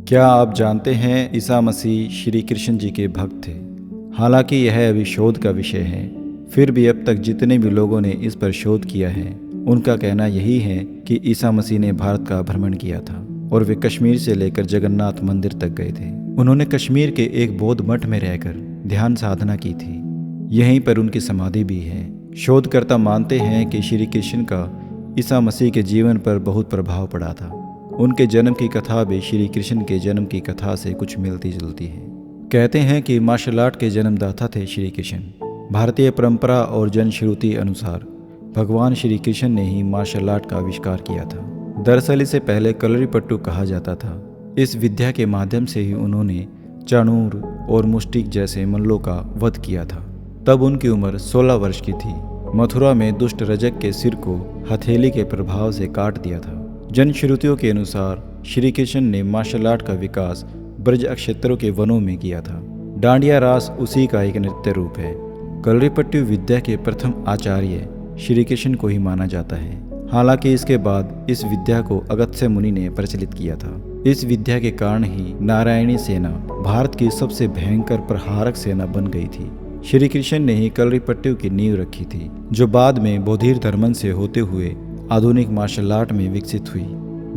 क्या आप जानते हैं ईसा मसीह श्री कृष्ण जी के भक्त थे। हालांकि यह अभी शोध का विषय है, फिर भी अब तक जितने भी लोगों ने इस पर शोध किया है उनका कहना यही है कि ईसा मसीह ने भारत का भ्रमण किया था और वे कश्मीर से लेकर जगन्नाथ मंदिर तक गए थे। उन्होंने कश्मीर के एक बौद्ध मठ में रहकर ध्यान साधना की थी। यहीं पर उनकी समाधि भी है। शोधकर्ता मानते हैं कि श्री कृष्ण का ईसा मसीह के जीवन पर बहुत प्रभाव पड़ा था। उनके जन्म की कथा भी श्री कृष्ण के जन्म की कथा से कुछ मिलती जुलती है। कहते हैं कि मार्शल आर्ट के जन्मदाता थे श्री कृष्ण। भारतीय परंपरा और जनश्रुति अनुसार भगवान श्री कृष्ण ने ही मार्शल आर्ट का आविष्कार किया था। दरअसल इसे पहले कलरीपट्टू कहा जाता था। इस विद्या के माध्यम से ही उन्होंने चाणूर और मुष्टिक जैसे मल्लों का वध किया था। तब उनकी उम्र 16 वर्ष की थी। मथुरा में दुष्ट रजक के सिर को हथेली के प्रभाव से काट दिया था। जनश्रुतियों के अनुसार श्री कृष्ण ने मार्शल आर्ट का विकास ब्रज क्षेत्रों के वनों में किया था। डांडिया रास उसी का एक नृत्य रूप है। कलरीपट्टू विद्या के प्रथम आचार्य श्री कृष्ण को ही माना जाता है। हालांकि इसके बाद इस विद्या को अगस्त्य मुनि ने प्रचलित किया था। इस विद्या के कारण ही नारायणी सेना भारत की सबसे भयंकर प्रहारक सेना बन गई थी। श्री कृष्ण ने ही कलरीपट्टू की नींव रखी थी, जो बाद में बौद्ध धर्मन से होते हुए आधुनिक मार्शल आर्ट में विकसित हुई।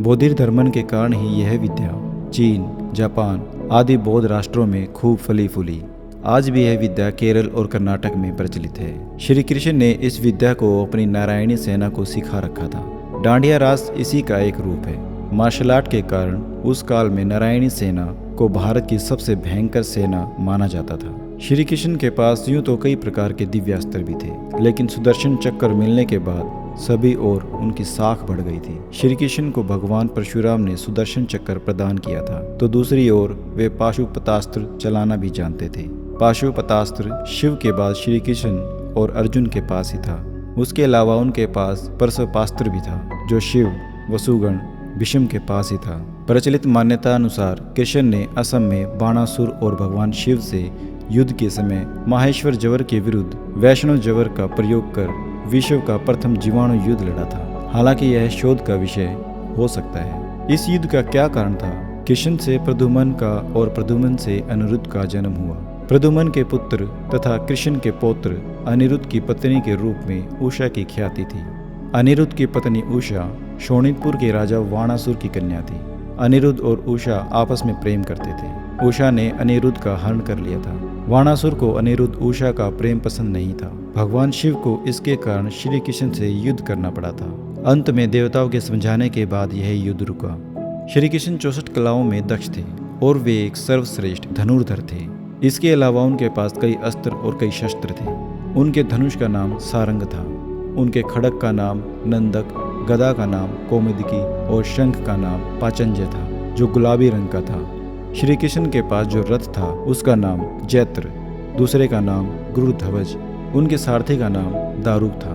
बौद्ध धर्मन के कारण ही यह विद्या चीन, जापान आदि बौद्ध राष्ट्रों में खूब फली फूली। आज भी यह विद्या केरल और कर्नाटक में प्रचलित है। श्री कृष्ण ने इस विद्या को अपनी नारायणी सेना को सिखा रखा था। डांडिया रास इसी का एक रूप है। मार्शल आर्ट के कारण उस काल में नारायणी सेना को भारत की सबसे भयंकर सेना माना जाता था। श्री कृष्ण के पास यूं तो कई प्रकार के दिव्यास्त्र भी थे, लेकिन सुदर्शन चक्र मिलने के बाद सभी ओर उनकी साख बढ़ गई थी। श्री कृष्ण को भगवान परशुराम ने सुदर्शन चक्र प्रदान किया था, तो दूसरी ओर वे पाशुपतास्त्र चलाना भी जानते थे। पाशुपतास्त्र शिव के बाद श्री कृष्ण और अर्जुन के पास ही था। उसके अलावा उनके पास परशुपास्त्र भी था, जो शिव, वसुगण, भीष्म के पास ही था। प्रचलित मान्यता अनुसार कृष्ण ने असम में बाणासुर और भगवान शिव से युद्ध के समय माहेश्वर जवर के विरुद्ध वैष्णव जवर का प्रयोग कर विश्व का प्रथम जीवाणु युद्ध लड़ा था। हालांकि यह शोध का विषय हो सकता है। इस युद्ध का क्या कारण था? कृष्ण से प्रद्युम्न का और प्रद्युम्न से अनिरुद्ध का जन्म हुआ। प्रद्युम्न के पुत्र तथा कृष्ण के पौत्र अनिरुद्ध की पत्नी के रूप में उषा की ख्याति थी। अनिरुद्ध की पत्नी उषा शोणितपुर के राजा वाणासुर की कन्या थी। अनिरुद्ध और उषा आपस में प्रेम करते थे। उषा ने अनिरुद्ध का हरण कर लिया था। वाणासुर को अनिरुद्ध उषा का प्रेम पसंद नहीं था। भगवान शिव को इसके कारण श्री कृष्ण से युद्ध करना पड़ा था। अंत में देवताओं के समझाने के बाद यह युद्ध रुका। श्री कृष्ण 64 कलाओं में दक्ष थे और वे एक सर्वश्रेष्ठ धनुर्धर थे। इसके अलावा उनके पास कई अस्त्र और कई शस्त्र थे। उनके धनुष का नाम सारंग था, उनके खड़ग का नाम नंदक, गदा का नाम कौमुदकी और शंख का नाम पाचंज था, जो गुलाबी रंग का था। श्री कृष्ण के पास जो रथ था उसका नाम जैत्र, दूसरे का नाम गुरुध्वज, उनके सारथी का नाम दारुक था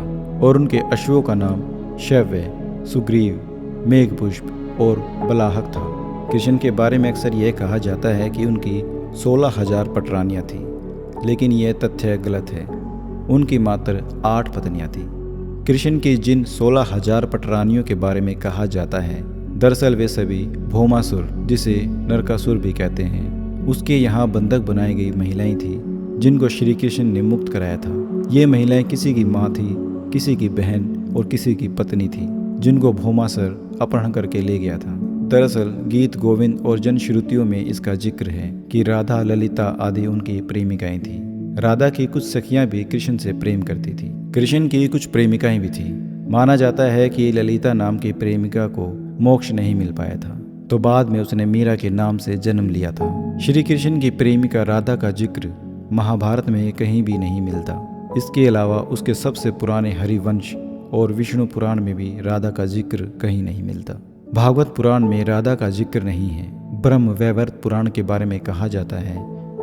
और उनके अश्वों का नाम शैव्य, सुग्रीव, मेघपुष्प और बलाहक था। कृष्ण के बारे में अक्सर यह कहा जाता है कि उनकी 16,000 पटरानियाँ थीं, लेकिन यह तथ्य गलत है। उनकी मात्र 8 पत्नियाँ थीं। कृष्ण की जिन 16,000 पटरानियों के बारे में कहा जाता है, दरअसल वे सभी भौमासुर, जिसे नरकासुर भी कहते हैं, उसके यहाँ बंधक बनाई गई महिलाएं थीं, जिनको श्री कृष्ण ने मुक्त कराया था। ये महिलाएं किसी की माँ थी, किसी की बहन और किसी की पत्नी थी, जिनको भौमासुर अपहरण करके ले गया था। दरअसल गीत गोविंद और जनश्रुतियों में इसका जिक्र है कि राधा, ललिता आदि उनकी प्रेमिकाएं थीं। राधा की कुछ सखियां भी कृष्ण से प्रेम करती थी। कृष्ण की कुछ प्रेमिकाएं भी थीं। माना जाता है कि ललिता नाम की प्रेमिका को मोक्ष नहीं मिल पाया था, तो बाद में उसने मीरा के नाम से जन्म लिया था। श्री कृष्ण की प्रेमिका राधा का जिक्र महाभारत में कहीं भी नहीं मिलता। इसके अलावा उसके सबसे पुराने हरिवंश और विष्णु पुराण में भी राधा का जिक्र कहीं नहीं मिलता। भागवत पुराण में राधा का जिक्र नहीं है। ब्रह्म वैवर्त पुराण के बारे में कहा जाता है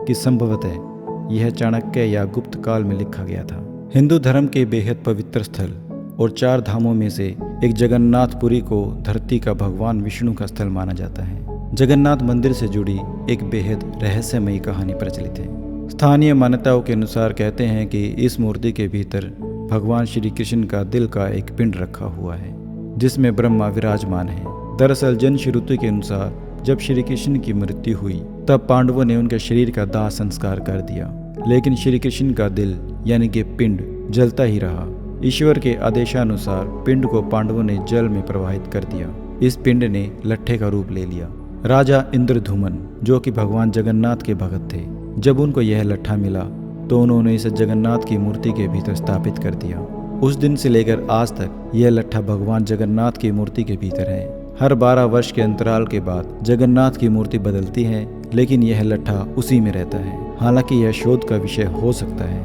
कि संभवतः यह चाणक्य या गुप्त काल में लिखा गया था। हिंदू धर्म के बेहद पवित्र स्थल और 4 धामों में से एक जगन्नाथपुरी को धरती का भगवान विष्णु का स्थल माना जाता है। जगन्नाथ मंदिर से जुड़ी एक बेहद रहस्यमयी कहानी प्रचलित है। स्थानीय मान्यताओं के अनुसार कहते हैं कि इस मूर्ति के भीतर भगवान श्री कृष्ण का दिल का एक पिंड रखा हुआ है, जिसमें ब्रह्मा विराजमान है। दरअसल जनश्रुति के अनुसार जब श्री कृष्ण की मृत्यु हुई तब पांडवों ने उनके शरीर का दाह संस्कार कर दिया, लेकिन श्री कृष्ण का दिल यानी कि पिंड जलता ही रहा। ईश्वर के आदेशानुसार पिंड को पांडवों ने जल में प्रवाहित कर दिया। इस पिंड ने लट्ठे का रूप ले लिया। राजा इंद्रधुमन जो कि भगवान जगन्नाथ के भगत थे, जब उनको यह लट्ठा मिला तो उन्होंने इसे जगन्नाथ की मूर्ति के भीतर स्थापित कर दिया। उस दिन से लेकर आज तक यह लट्ठा भगवान जगन्नाथ की मूर्ति के भीतर है। हर 12 वर्ष के अंतराल के बाद जगन्नाथ की मूर्ति बदलती है, लेकिन यह लट्ठा उसी में रहता है। हालांकि यह शोध का विषय हो सकता है।